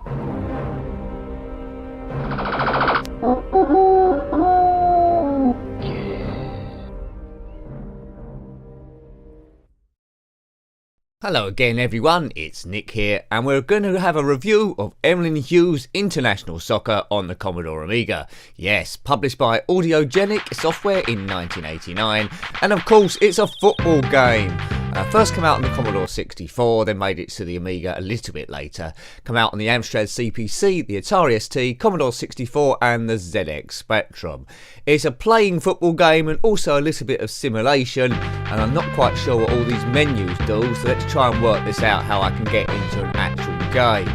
Hello again everyone, it's Nick here and we're going to have a review of EMLYN HUGHES International Soccer on the Commodore Amiga. Yes, published by Audiogenic Software in 1989, and of course it's a football game. First came out on the Commodore 64, then made it to the Amiga a little bit later. Come out on the Amstrad CPC, the Atari ST, Commodore 64 and the ZX Spectrum. It's a playing football game and also a little bit of simulation, and I'm not quite sure what all these menus do, so let's try and work this out how I can get into an actual game.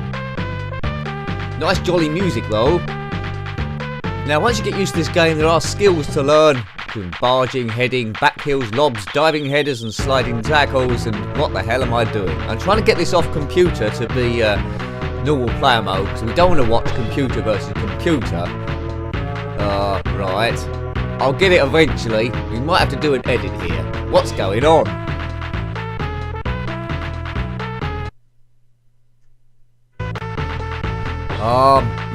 Nice jolly music though. Now once you get used to this game there are skills to learn. Barging, heading, back heels, lobs, diving headers and sliding tackles, and what the hell am I doing? I'm trying to get this off computer to be normal player mode because we don't want to watch computer versus computer. Right. I'll get it eventually. We might have to do an edit here. What's going on?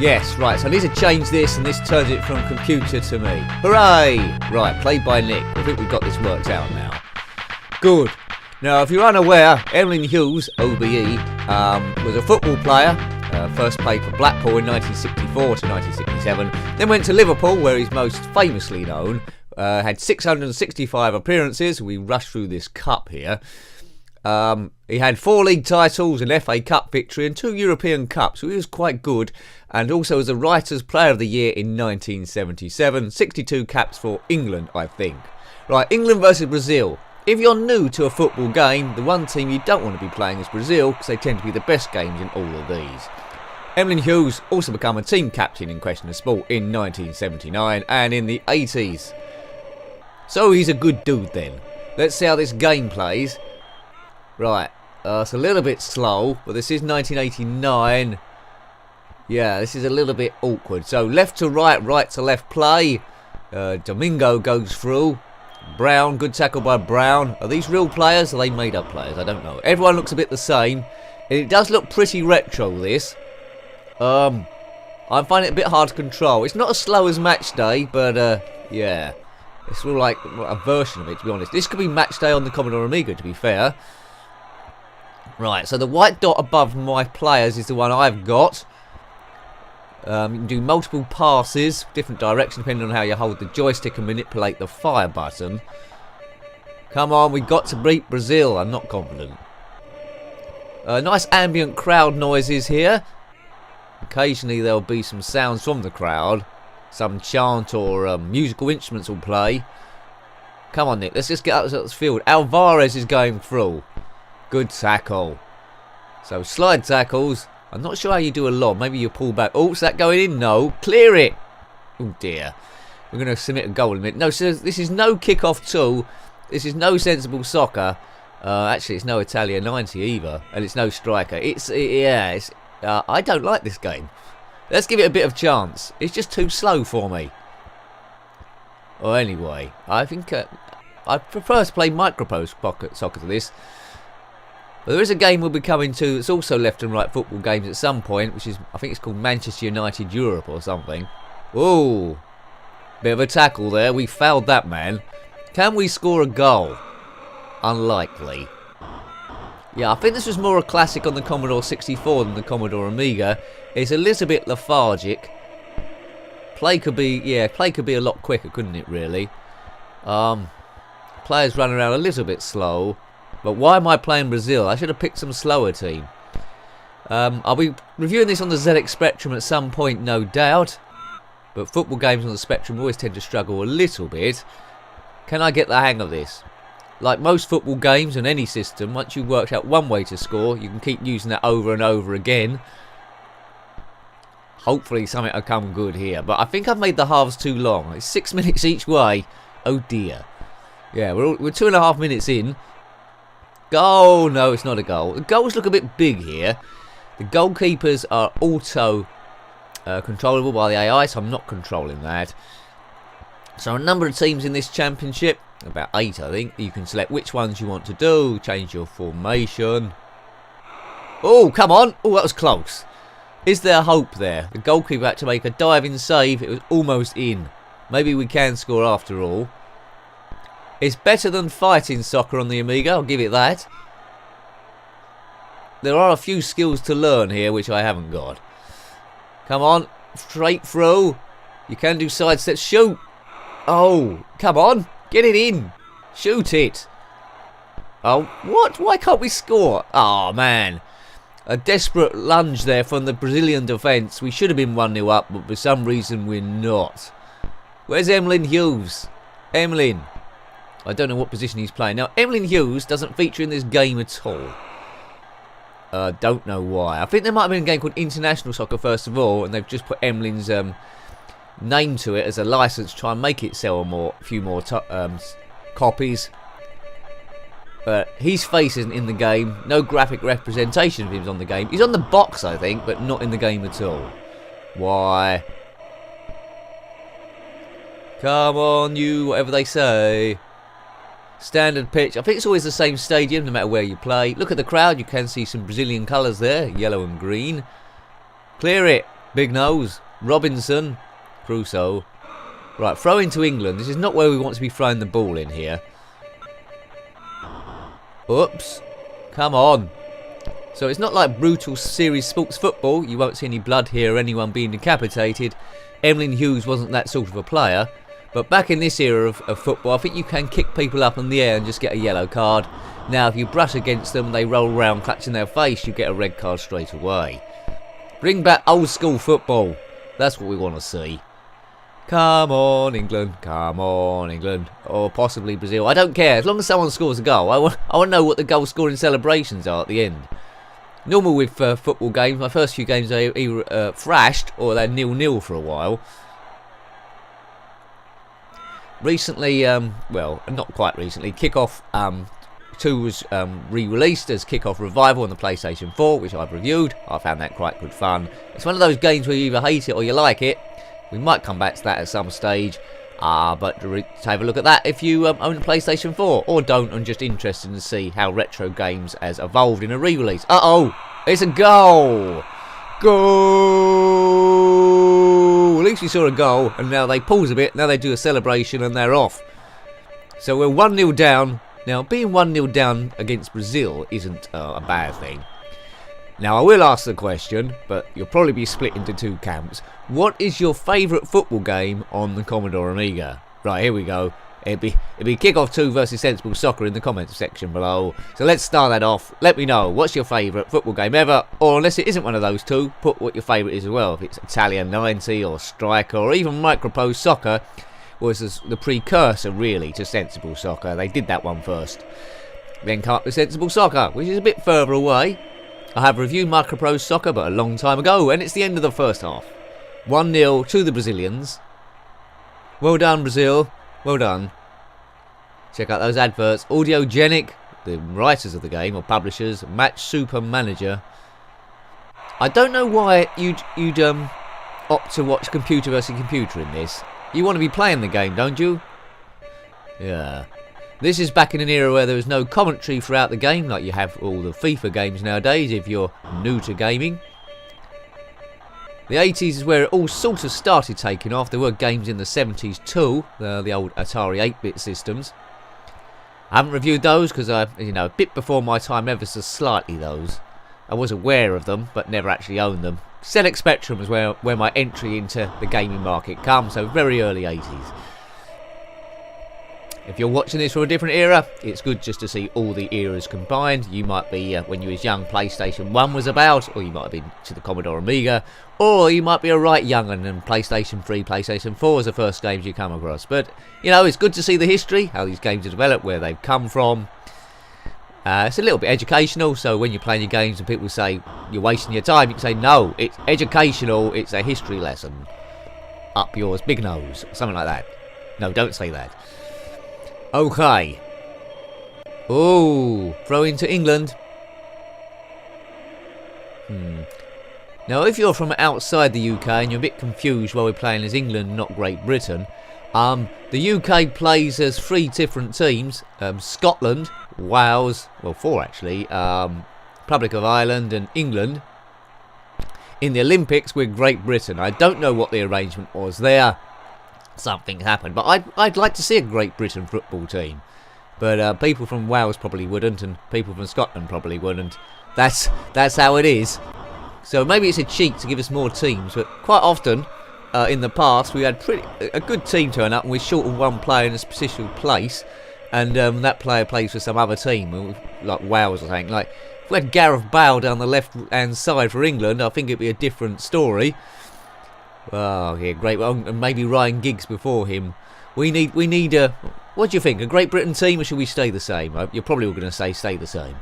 Yes, right, so I need to change this and this turns it from computer to me. Hooray! Right, played by Nick. I think we've got this worked out now. Good. Now, if you're unaware, EMLYN HUGHES, OBE, was a football player. First played for Blackpool in 1964 to 1967. Then went to Liverpool, where he's most famously known. Had 665 appearances. We rushed through this cup here. He had 4 league titles, an FA Cup victory and 2 European Cups, so he was quite good, and also was a Writers' Player of the Year in 1977, 62 caps for England, I think. Right, England versus Brazil. If you're new to a football game, the one team you don't want to be playing is Brazil, because they tend to be the best games in all of these. EMLYN HUGHES also became a team captain in Question of Sport in 1979 and in the 80s. So he's a good dude then. Let's see how this game plays. Right, it's a little bit slow, but this is 1989. Yeah, this is a little bit awkward. So left to right, right to left play. Domingo goes through. Brown, good tackle by Brown. Are these real players? Or are they made up players? I don't know. Everyone looks a bit the same. And it does look pretty retro, this. I'm finding it a bit hard to control. It's not as slow as Match Day, but yeah. It's sort of like a version of it, to be honest. This could be Match Day on the Commodore Amiga, to be fair. Right, so the white dot above my players is the one I've got. You can do multiple passes, different directions depending on how you hold the joystick and manipulate the fire button. Come on, we've got to beat Brazil. I'm not confident. Nice ambient crowd noises here. Occasionally there'll be some sounds from the crowd. Some chant or musical instruments will play. Come on, Nick, let's just get up to this field. Alvarez is going through. Good tackle. So slide tackles. I'm not sure how you do a lob. Maybe you pull back. Oh, is that going in? No. Clear it. Oh dear. We're going to submit a goal in a minute. No, so this is no kickoff 2. This is no sensible soccer. Actually, it's no Italia 90 either, and it's no striker. I don't like this game. Let's give it a bit of chance. It's just too slow for me. Well, anyway, I think I prefer to play micropost pocket soccer to this. But there is a game we'll be coming to that's also left and right football games at some point, which is, I think it's called Manchester United Europe or something. Ooh, bit of a tackle there. We fouled that man. Can we score a goal? Unlikely. Yeah, I think this was more a classic on the Commodore 64 than the Commodore Amiga. It's a little bit lethargic. Play could be a lot quicker, couldn't it, really? Players run around a little bit slow. But why am I playing Brazil? I should have picked some slower team. I'll be reviewing this on the ZX Spectrum at some point, no doubt. But football games on the Spectrum always tend to struggle a little bit. Can I get the hang of this? Like most football games on any system, once you've worked out one way to score, you can keep using that over and over again. Hopefully something will come good here. But I think I've made the halves too long. It's 6 minutes each way. Oh dear. Yeah, we're 2.5 minutes in. Goal! No, it's not a goal. The goals look a bit big here. The goalkeepers are auto controllable by the AI, so I'm not controlling that. So a number of teams in this championship, about 8 I think. You can select which ones you want to do, change your formation. Oh, come on! Oh, that was close. Is there hope there? The goalkeeper had to make a diving save. It was almost in. Maybe we can score after all. It's better than fighting soccer on the Amiga, I'll give it that. There are a few skills to learn here which I haven't got. Come on, straight through. You can do side steps. Shoot. Oh, come on, get it in. Shoot it. Oh, what? Why can't we score? Oh, man. A desperate lunge there from the Brazilian defence. We should have been 1-0 up, but for some reason we're not. Where's EMLYN Hughes? EMLYN. I don't know what position he's playing. Now, EMLYN Hughes doesn't feature in this game at all. Don't know why. I think there might have been a game called International Soccer first of all, and they've just put EMLYN's name to it as a license to try and make it sell a few more copies. But his face isn't in the game. No graphic representation of him on the game. He's on the box, I think, but not in the game at all. Why? Come on, you, whatever they say. Standard pitch. I think it's always the same stadium, no matter where you play. Look at the crowd. You can see some Brazilian colours there. Yellow and green. Clear it. Big nose. Robinson. Crusoe. Right, throw into England. This is not where we want to be throwing the ball in here. Oops. Come on. So it's not like brutal series sports football. You won't see any blood here or anyone being decapitated. EMLYN Hughes wasn't that sort of a player. But back in this era of football, I think you can kick people up in the air and just get a yellow card. Now, if you brush against them, they roll around clutching their face, you get a red card straight away. Bring back old school football. That's what we want to see. Come on, England. Come on, England. Or possibly Brazil. I don't care. As long as someone scores a goal. I want to know what the goal scoring celebrations are at the end. Normal with football games. My first few games, they either thrashed or they're 0-0 for a while. Recently, well, not quite recently, Kickoff 2 was re-released as Kickoff Revival on the PlayStation 4, which I've reviewed. I found that quite good fun. It's one of those games where you either hate it or you like it. We might come back to that at some stage, but to have a look at that if you own a PlayStation 4, or don't and just interested to see how retro games has evolved in a re-release. Uh-oh, it's a goal! Goal! At least we saw a goal, and now they pause a bit, now they do a celebration and they're off. So we're 1-0 down. Now, being 1-0 down against Brazil isn't a bad thing. Now, I will ask the question, but you'll probably be split into two camps. What is your favourite football game on the Commodore Amiga? Right, here we go. It'd be Kickoff 2 versus Sensible Soccer in the comments section below. So let's start that off. Let me know, what's your favourite football game ever? Or unless it isn't one of those two, put what your favourite is as well. If it's Italian 90 or Striker or even Microprose Soccer was the precursor really to Sensible Soccer. They did that one first. Then come up with Sensible Soccer, which is a bit further away. I have reviewed Microprose Soccer but a long time ago, and it's the end of the first half. 1-0 to the Brazilians. Well done, Brazil. Well done. Check out those adverts. Audiogenic, the writers of the game, or publishers. Match Super Manager. I don't know why you'd opt to watch computer versus computer in this. You want to be playing the game, don't you? Yeah. This is back in an era where there was no commentary throughout the game, like you have all the FIFA games nowadays, if you're new to gaming. The 80s is where it all sort of started taking off. There were games in the 70s too, the old Atari 8-bit systems. I haven't reviewed those because a bit before my time ever so slightly those. I was aware of them, but never actually owned them. ZX Spectrum was where my entry into the gaming market comes, so very early 80s. If you're watching this from a different era, it's good just to see all the eras combined. You might be, when you was young, PlayStation 1 was about, or you might have been to the Commodore Amiga, or you might be a right young and PlayStation 3, PlayStation 4 was the first games you come across. But, it's good to see the history, how these games are developed, where they've come from. It's a little bit educational, so when you're playing your games and people say you're wasting your time, you can say, no, it's educational, it's a history lesson. Up yours, big nose, something like that. No, don't say that. Okay. Oh, throw into England. Now, if you're from outside the UK and you're a bit confused while we're playing as England, not Great Britain, the UK plays as 3 different teams. Scotland, Wales, well 4 actually, Republic of Ireland and England. In the Olympics, we're Great Britain. I don't know what the arrangement was there. Something happened, but I'd like to see a Great Britain football team. But people from Wales probably wouldn't, and people from Scotland probably wouldn't. That's how it is. So maybe it's a cheat to give us more teams, but quite often in the past we had a good team turn up and we're short of one player in a specific place, and that player plays for some other team, like Wales or something. Like if we had Gareth Bale down the left-hand side for England, I think it'd be a different story. Oh yeah, great. Well, and maybe Ryan Giggs before him. We need a. What do you think? A Great Britain team, or should we stay the same? You're probably all going to say stay the same.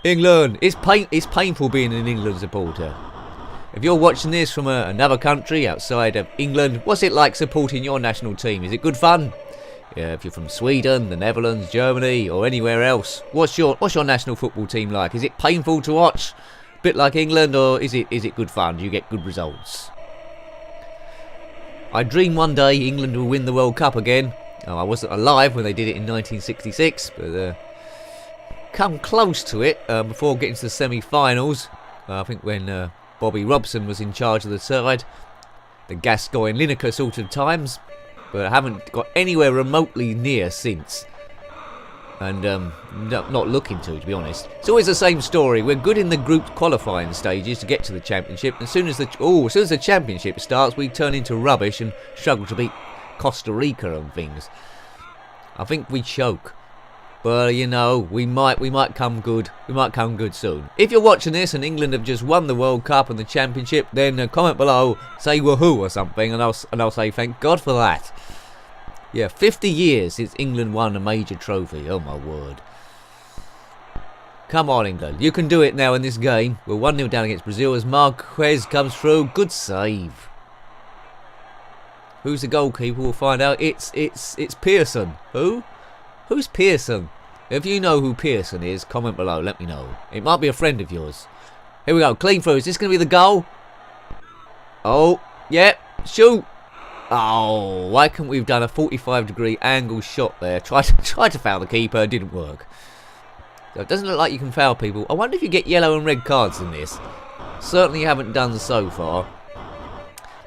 England. It's painful being an England supporter. If you're watching this from another country outside of England, what's it like supporting your national team? Is it good fun? Yeah, if you're from Sweden, the Netherlands, Germany, or anywhere else, what's your national football team like? Is it painful to watch, a bit like England, or is it good fun? Do you get good results? I dream one day England will win the World Cup again. Oh, I wasn't alive when they did it in 1966, but come close to it before getting to the semi-finals. I think when Bobby Robson was in charge of the side, the Gascoigne Lineker sort of times, but I haven't got anywhere remotely near since. And not looking to be honest. It's always the same story. We're good in the group qualifying stages to get to the championship. And as soon as the championship starts, we turn into rubbish and struggle to beat Costa Rica and things. I think we choke. But you know, we might come good. We might come good soon. If you're watching this and England have just won the World Cup and the championship, then comment below, say woohoo or something, and I'll say thank God for that. Yeah, 50 years since England won a major trophy. Oh my word. Come on England, you can do it now in this game. We're 1-0 down against Brazil as Marquez comes through. Good save. Who's the goalkeeper? We'll find out. It's Pearson. Who? Who's Pearson? If you know who Pearson is, comment below, let me know. It might be a friend of yours. Here we go, clean through. Is this going to be the goal? Oh, yeah, shoot. Oh, why couldn't we have done a 45-degree angle shot there? Tried to foul the keeper, didn't work. So it doesn't look like you can foul people. I wonder if you get yellow and red cards in this. Certainly haven't done so far.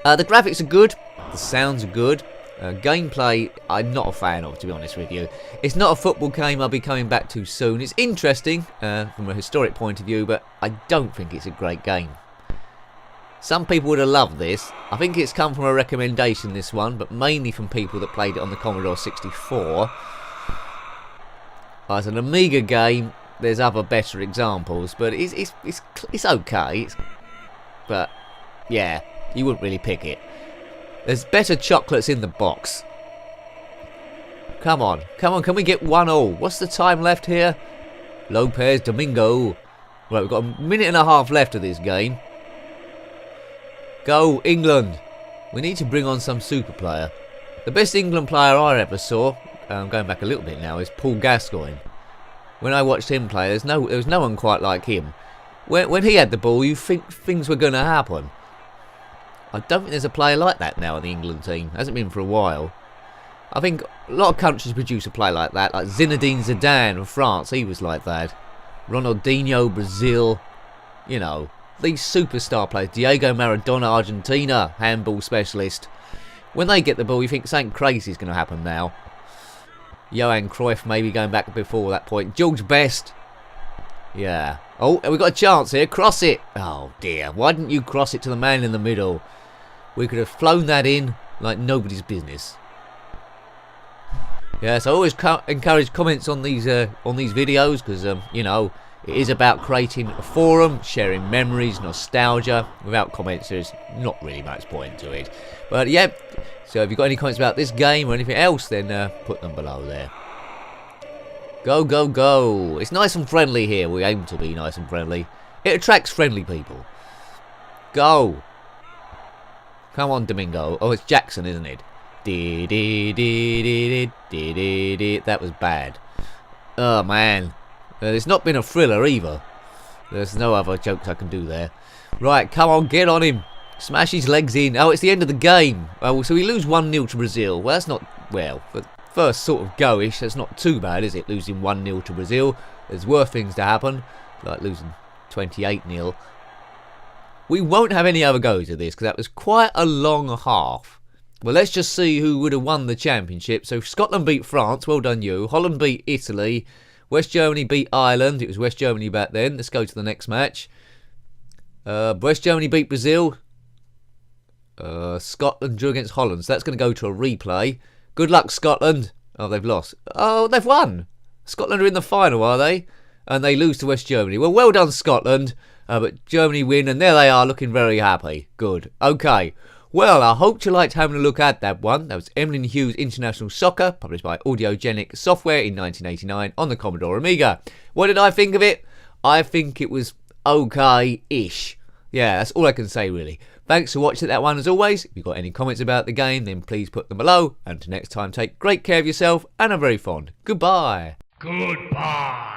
The graphics are good. The sounds are good. Gameplay, I'm not a fan of, to be honest with you. It's not a football game I'll be coming back to soon. It's interesting from a historic point of view, but I don't think it's a great game. Some people would have loved this. I think it's come from a recommendation, this one, but mainly from people that played it on the Commodore 64. As an Amiga game, there's other better examples, but it's okay. But yeah, you wouldn't really pick it. There's better chocolates in the box. Come on, can we get 1-1? What's the time left here? Lopez, Domingo. Right, we've got a minute and a half left of this game. Go, England. We need to bring on some super player. The best England player I ever saw, going back a little bit now, is Paul Gascoigne. When I watched him play, there was no one quite like him. When he had the ball, you think things were going to happen. I don't think there's a player like that now in the England team. Hasn't been for a while. I think a lot of countries produce a player like that. Like Zinedine Zidane of France, he was like that. Ronaldinho, Brazil. You know, these superstar players. Diego Maradona, Argentina, handball specialist. When they get the ball, you think something crazy is going to happen now. Johan Cruyff maybe going back before that point. George Best. Yeah. Oh, we've got a chance here. Cross it. Oh, dear. Why didn't you cross it to the man in the middle? We could have flown that in like nobody's business. Yes, I always encourage comments on these videos because, you know, it is about creating a forum, sharing memories, nostalgia. Without comments, there's not really much point to it. But, yeah, so if you've got any comments about this game or anything else, then put them below there. Go, go, go. It's nice and friendly here. We aim to be nice and friendly. It attracts friendly people. Go. Come on, Domingo. Oh, it's Jackson, isn't it? That was bad. Oh, man. It's not been a thriller either. There's no other jokes I can do there. Right, come on, get on him. Smash his legs in. Oh, it's the end of the game. Oh, so we lose 1-0 to Brazil. Well, that's not... Well, but first sort of go-ish. That's not too bad, is it? Losing 1-0 to Brazil. There's worse things to happen. Like losing 28-0. We won't have any other goes at this because that was quite a long half. Well, let's just see who would have won the championship. So Scotland beat France, well done you. Holland beat Italy. West Germany beat Ireland. It was West Germany back then. Let's go to the next match. West Germany beat Brazil. Scotland drew against Holland. So that's going to go to a replay. Good luck, Scotland. Oh, they've lost. Oh, they've won. Scotland are in the final, are they? And they lose to West Germany. Well done, Scotland. But Germany win, and there they are, looking very happy. Good. Okay. Well, I hope you liked having a look at that one. That was EMLYN HUGHES International Soccer, published by Audiogenic Software in 1989 on the Commodore Amiga. What did I think of it? I think it was okay-ish. Yeah, that's all I can say, really. Thanks for watching that one, as always. If you've got any comments about the game, then please put them below. And until next time, take great care of yourself, and I'm very fond. Goodbye. Goodbye.